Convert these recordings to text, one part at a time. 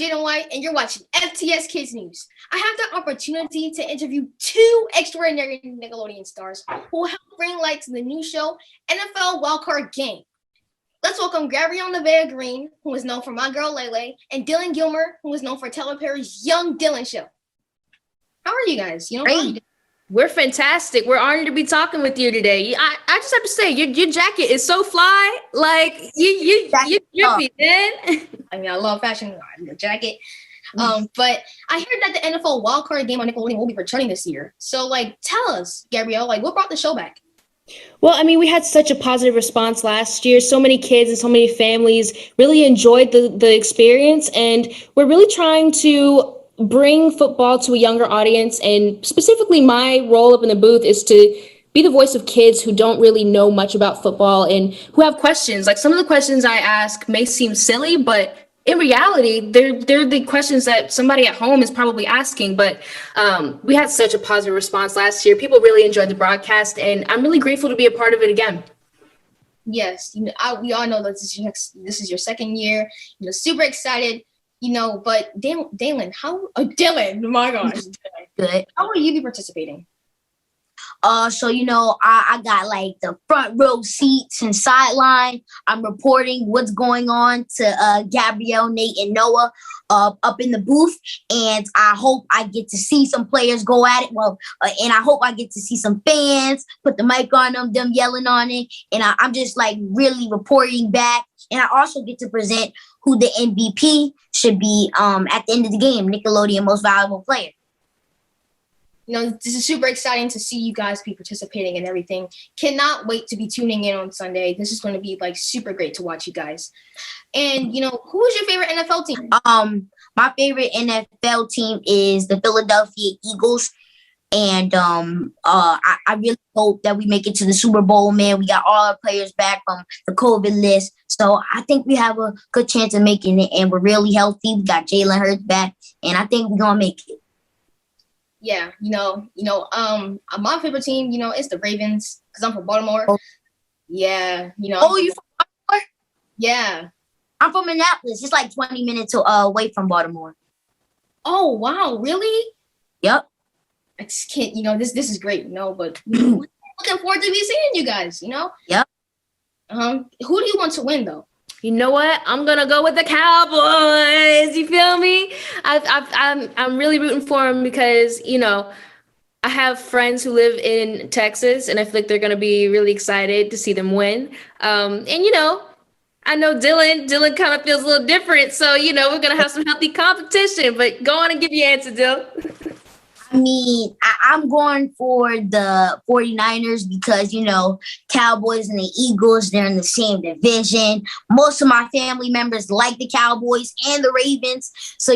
Jaeden White, and you're watching FTS Kids News. I have the opportunity to interview two extraordinary Nickelodeon stars who will help bring light to the new show, NFL Wildcard Game. Let's welcome Gabrielle Nevaeh Green, who is known for My Girl Lele, and Dylan Gilmer, who is known for Tyler Perry's Young Dylan Show. How are you guys? Great. We're fantastic. We're honored to be talking with you today. I just have to say, your jacket is so fly. Like you're drippy, man. I mean, I love fashion. The jacket. But I heard that the NFL Wildcard Game on Nickelodeon will be returning this year. So, tell us, Gabrielle, what brought the show back? Well, I mean, we had such a positive response last year. So many kids and so many families really enjoyed the experience, and we're really trying to bring football to a younger audience. And specifically, my role up in the booth is to be the voice of kids who don't really know much about football and who have questions. Like, some of the questions I ask may seem silly, but in reality, they're the questions that somebody at home is probably asking. But we had such a positive response last year. People really enjoyed the broadcast, and I'm really grateful to be a part of it again. Yes, we all know that this is your second year. Super excited. But Dylan, Dylan, my gosh. Good. How will you be participating? So I got the front row seats and sideline. I'm reporting what's going on to Gabrielle, Nate, and Noah up in the booth, and I hope I get to see some players go at it. And I hope I get to see some fans put the mic on them yelling on it, and I'm just really reporting back. And I also get to present who the MVP should be at the end of the game, Nickelodeon Most Valuable Player. This is super exciting to see you guys be participating and everything. Cannot wait to be tuning in on Sunday. This is going to be super great to watch you guys. And, who is your favorite NFL team? My favorite NFL team is the Philadelphia Eagles. And I really hope that we make it to the Super Bowl, man. We got all our players back from the COVID list. So I think we have a good chance of making it. And we're really healthy. We got Jalen Hurts back. And I think we're going to make it. Yeah, my favorite team, is the Ravens because I'm from Baltimore. Oh. Yeah, Oh, you from Baltimore? Yeah. I'm from Minneapolis. It's 20 minutes away from Baltimore. Oh, wow, really? Yep. I just can't, this is great, but looking forward to be seeing you guys, Yep. Who do you want to win, though? You know what? I'm gonna go with the Cowboys. You feel me? I'm really rooting for them because I have friends who live in Texas, and I feel like they're gonna be really excited to see them win. And I know Dylan kind of feels a little different, so we're gonna have some healthy competition. But go on and give your answer, Dylan. I mean, I'm going for the 49ers because, Cowboys and the Eagles, they're in the same division. Most of my family members like the Cowboys and the Ravens. So,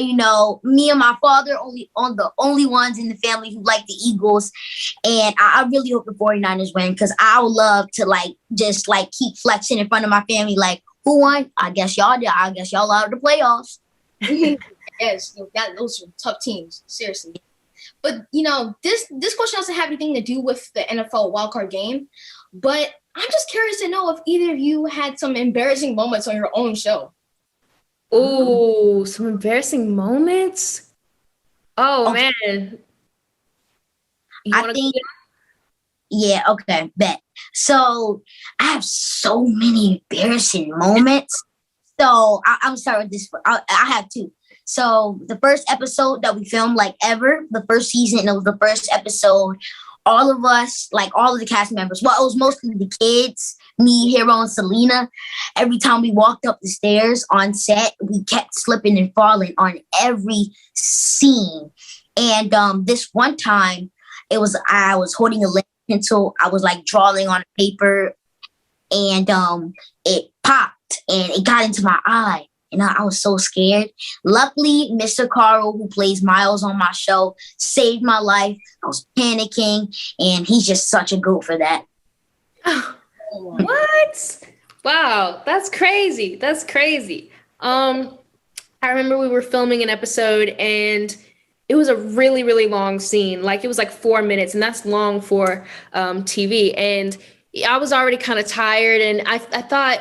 me and my father the only ones in the family who like the Eagles. And I really hope the 49ers win because I would love to just keep flexing in front of my family. Who won? I guess y'all did. I guess y'all out of the playoffs. Yes, those are tough teams. Seriously. But, this question doesn't have anything to do with the NFL Wildcard Game. But I'm just curious to know if either of you had some embarrassing moments on your own show. Oh, some embarrassing moments? Oh, man. Yeah, okay, bet. So I have so many embarrassing moments. So I'm sorry with this. I have two. So the first episode that we filmed ever, the first season, it was the first episode. All of us, all of the cast members, well, it was mostly the kids, me, Hero, and Selena. Every time we walked up the stairs on set, we kept slipping and falling on every scene. And this one time, I was holding a lead pencil. I was drawing on paper, and it popped and it got into my eye. And I was so scared. Luckily, Mr. Carl, who plays Miles on my show, saved my life. I was panicking, and he's just such a goat for that. What? Wow, that's crazy. That's crazy. I remember we were filming an episode, and it was a really, really long scene. It was 4 minutes, and that's long for TV. And I was already kind of tired, and I thought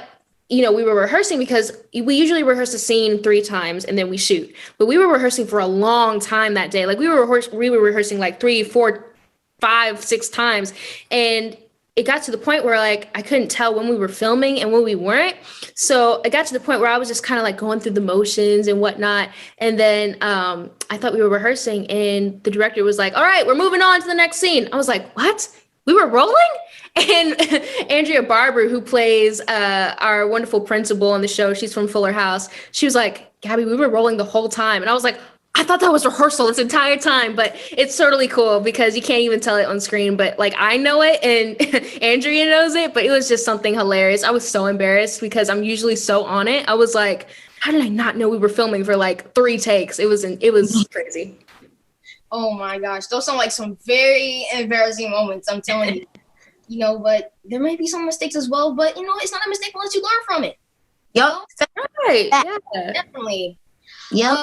we were rehearsing because we usually rehearse a scene 3 times and then we shoot. But we were rehearsing for a long time that day. Like we were rehearsing like 3, 4, 5, 6 times. And it got to the point where like I couldn't tell when we were filming and when we weren't. So it got to the point where I was just kind of like going through the motions and whatnot. And then I thought we were rehearsing and the director was like, all right, we're moving on to the next scene. I was like, what? We were rolling? And Andrea Barber, who plays our wonderful principal on the show, she's from Fuller House. She was like, Gabby, we were rolling the whole time. And I was like, I thought that was rehearsal this entire time, but it's totally cool because you can't even tell it on screen. But like I know it and Andrea knows it, but it was just something hilarious. I was so embarrassed because I'm usually so on it. I was like, how did I not know we were filming for like 3 takes? It was crazy. Oh my gosh, those sound like some very embarrassing moments, I'm telling you. But there might be some mistakes as well, but it's not a mistake unless you learn from it. Yep. Right. Yeah. Definitely. Yep.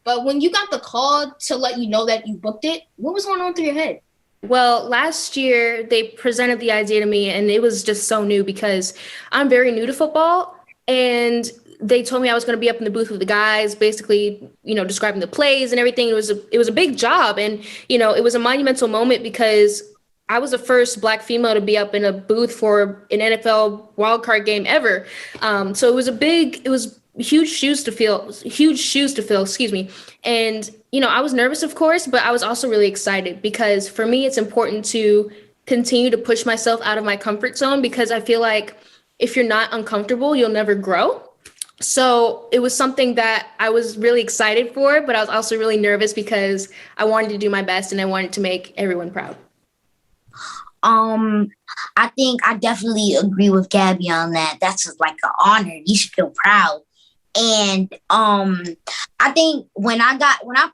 But when you got the call to let you know that you booked it, what was going on through your head? Well, last year they presented the idea to me and it was just so new because I'm very new to football, and they told me I was going to be up in the booth with the guys, basically, describing the plays and everything. It was a big job, and it was a monumental moment because I was the first Black female to be up in a booth for an NFL Wildcard Game ever. So it was huge shoes to fill, excuse me. And, I was nervous, of course, but I was also really excited because for me, it's important to continue to push myself out of my comfort zone because I feel like if you're not uncomfortable, you'll never grow. So it was something that I was really excited for, but I was also really nervous because I wanted to do my best and I wanted to make everyone proud. I think I definitely agree with Gabby on that. That's just like an honor. You should feel proud. And I think when I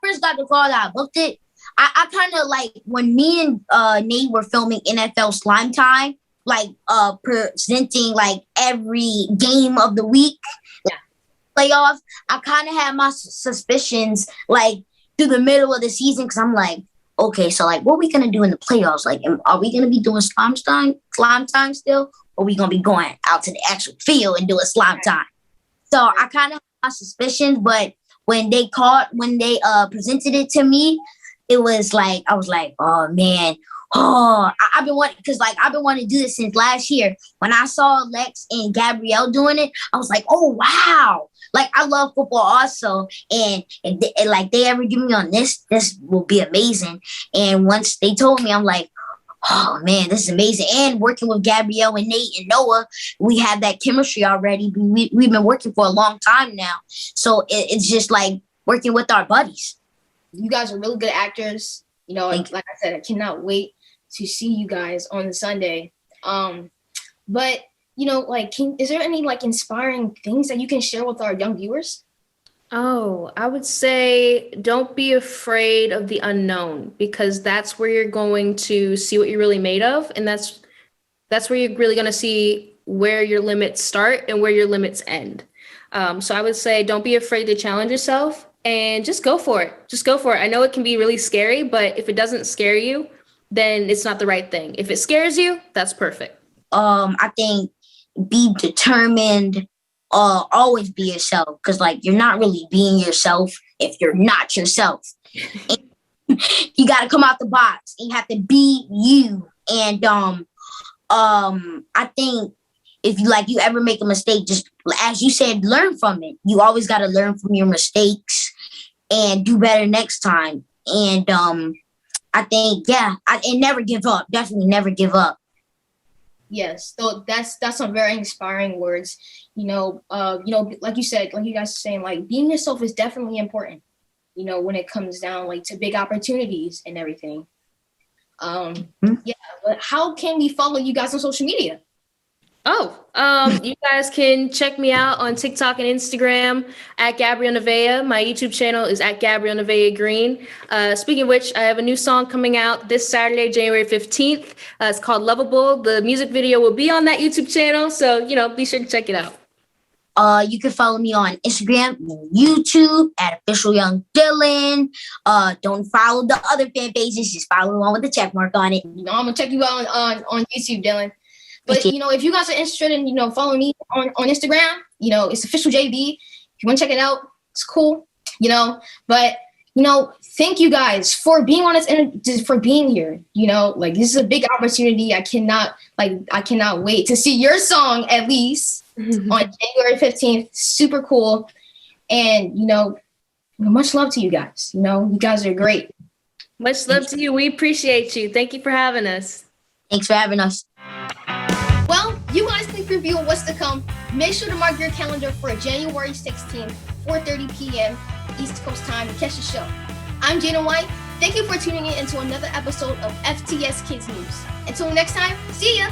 first got the call that I booked it, I kind of like when me and Nate were filming NFL Slime Time, like presenting like every game of the week, playoffs. I kind of had my suspicions like through the middle of the season because I'm like, okay, so like, what are we gonna do in the playoffs? Like, are we gonna be doing slime time still, or are we gonna be going out to the actual field and doing slime time? So I kind of had my suspicions, but when they presented it to me, it was like I was like, oh man, I've been wanting to do this since last year. When I saw Lex and Gabrielle doing it, I was like, oh wow. Like I love football also, and like they ever give me on this will be amazing. And once they told me, I'm like, oh man, this is amazing. And working with Gabrielle and Nate and Noah, we have that chemistry already. We've been working for a long time now, so it's just like working with our buddies. You guys are really good actors. Like I said, I cannot wait to see you guys on the Sunday. But is there any like inspiring things that you can share with our young viewers? Oh, I would say don't be afraid of the unknown because that's where you're going to see what you're really made of. And that's where you're really going to see where your limits start and where your limits end. So I would say don't be afraid to challenge yourself and just go for it. Just go for it. I know it can be really scary, but if it doesn't scare you, then it's not the right thing. If it scares you, that's perfect. I think be determined, always be yourself, because like you're not really being yourself if you're not yourself. You got to come out the box and you have to be you. And I think if you ever make a mistake, just as you said, learn from it. You always got to learn from your mistakes and do better next time. And I think and never give up. Definitely never give up. Yes, so that's some very inspiring words. Like you said, like you guys are saying, like being yourself is definitely important. When it comes down like to big opportunities and everything. Yeah, but how can we follow you guys on social media? You guys can check me out on TikTok and Instagram at Gabrielle Nevaeh. My YouTube channel is at Gabrielle Nevaeh Green. Speaking of which, I have a new song coming out this Saturday, January 15th. It's called Lovable. The music video will be on that YouTube channel, so be sure to check it out. You can follow me on Instagram and YouTube at Official Young Dylan. Don't follow the other fan pages, just follow the one with the check mark on it. I'm gonna check you out on YouTube, Dylan. But if you guys are interested in following me on Instagram, it's official JB. If you want to check it out, it's cool. But thank you guys for being on this for being here. Like, this is a big opportunity. I cannot wait to see your song at least on January 15th. Super cool. And much love to you guys. You guys are great. Much love to you. We appreciate you. Thank you for having us. Thanks for having us. Well, you guys can preview of what's to come. Make sure to mark your calendar for January 16th, 4:30 p.m. East Coast time to catch the show. I'm Jaeden White. Thank you for tuning in into another episode of FTS Kids News. Until next time, see ya!